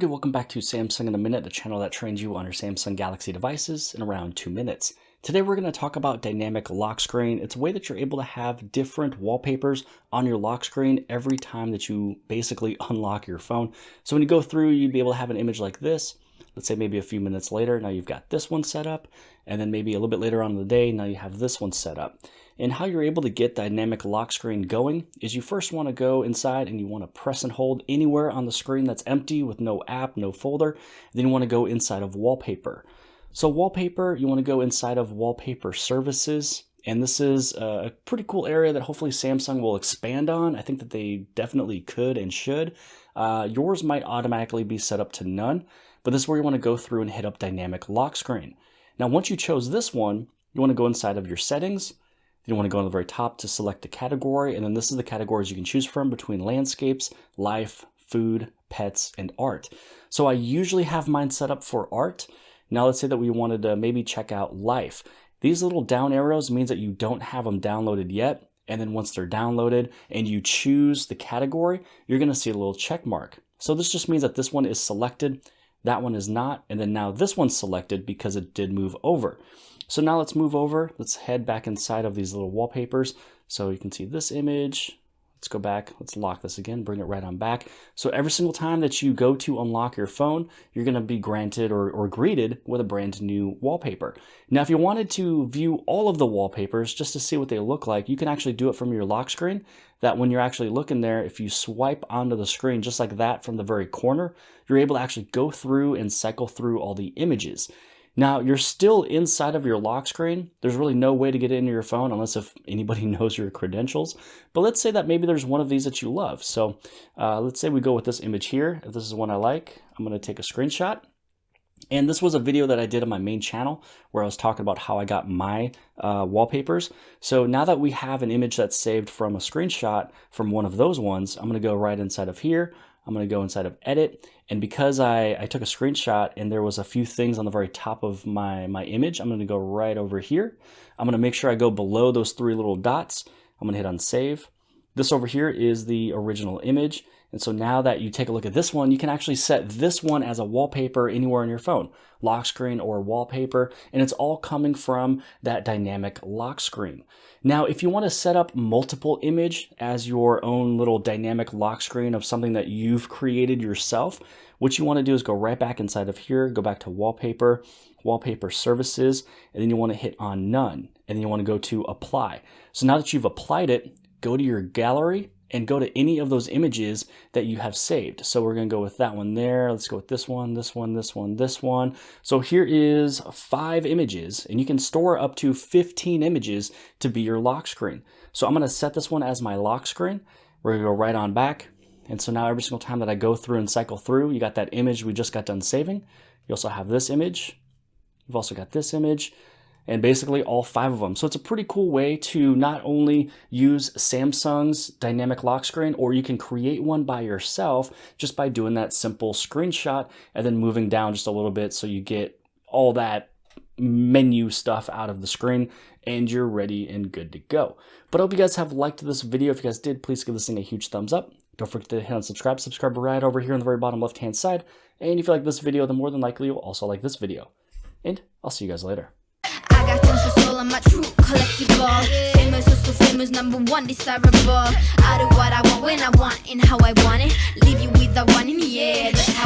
everybody, welcome back to Samsung in a Minute, the channel that trains you on your Samsung Galaxy devices in around 2 minutes. Today we're going to talk about dynamic lock screen. It's a way that you're able to have different wallpapers on your lock screen every time that you basically unlock your phone. So when you go through, you'd be able to have an image like this. Let's say maybe a few minutes later, now you've got this one set up, and then maybe a little bit later on in the day, now you have this one set up. And how you're able to get dynamic lock screen going is you first want to go inside and you want to press and hold anywhere on the screen that's empty with no app, no folder. Then you want to go inside of wallpaper. So wallpaper, you want to go inside of wallpaper services. And this is a pretty cool area that hopefully Samsung will expand on. I think that they definitely could and should. Yours might automatically be set up to none, but this is where you want to go through and hit up dynamic lock screen. Now, once you chose this one, you want to go inside of your settings. You want to go on the very top to select a category, and then this is the categories you can choose from between landscapes, life, food, pets, and art. So I usually have mine set up for art. Now let's say that we wanted to maybe check out life. These little down arrows means that you don't have them downloaded yet, and then once they're downloaded and you choose the category, you're going to see a little check mark. So this just means that this one is selected, that one is not, and then now this one's selected because it did move over. So now let's move over. Let's head back inside of these little wallpapers. So you can see this image. Let's go back. Let's lock this again, bring it right on back. So every single time that you go to unlock your phone, you're going to be granted or greeted with a brand new wallpaper. Now, if you wanted to view all of the wallpapers just to see what they look like, you can actually do it from your lock screen. That when you're actually looking there, if you swipe onto the screen just like that from the very corner, you're able to actually go through and cycle through all the images. Now, you're still inside of your lock screen. There's really no way to get into your phone unless if anybody knows your credentials. But let's say that maybe there's one of these that you love. So let's say we go with this image here. If this is one I like, I'm going to take a screenshot. And this was a video that I did on my main channel where I was talking about how I got my wallpapers. So now that we have an image that's saved from a screenshot from one of those ones, I'm going to go right inside of here. I'm going to go inside of edit, and because I took a screenshot and there was a few things on the very top of my image, I'm going to go right over here. I'm going to make sure I go below those three little dots. I'm going to hit on save. This over here is the original image. And so now that you take a look at this one, you can actually set this one as a wallpaper anywhere on your phone, lock screen or wallpaper, and it's all coming from that dynamic lock screen. Now, if you want to set up multiple image as your own little dynamic lock screen of something that you've created yourself, what you want to do is go right back inside of here, go back to wallpaper, wallpaper services, and then you want to hit on none, and then you want to go to apply. So now that you've applied it, go to your gallery and go to any of those images that you have saved. So we're going to go with that one there. Let's go with this one, this one, this one, this one. So here is 5 images, and you can store up to 15 images to be your lock screen. So I'm going to set this one as my lock screen. We're going to go right on back. And so now every single time that I go through and cycle through, you got that image we just got done saving. You also have this image. You've also got this image. And basically all 5 of them. So it's a pretty cool way to not only use Samsung's dynamic lock screen, or you can create one by yourself just by doing that simple screenshot and then moving down just a little bit so you get all that menu stuff out of the screen and you're ready and good to go. But I hope you guys have liked this video. If you guys did, please give this thing a huge thumbs up. Don't forget to hit on subscribe. Subscribe right over here on the very bottom left hand side. And if you like this video, then more than likely you'll also like this video. And I'll see you guys later. I got tons of soul, I'm a true collectible. Famous, so famous, #1 desirable. I do what I want when I want and how I want it. Leave you with the one in the air. That's how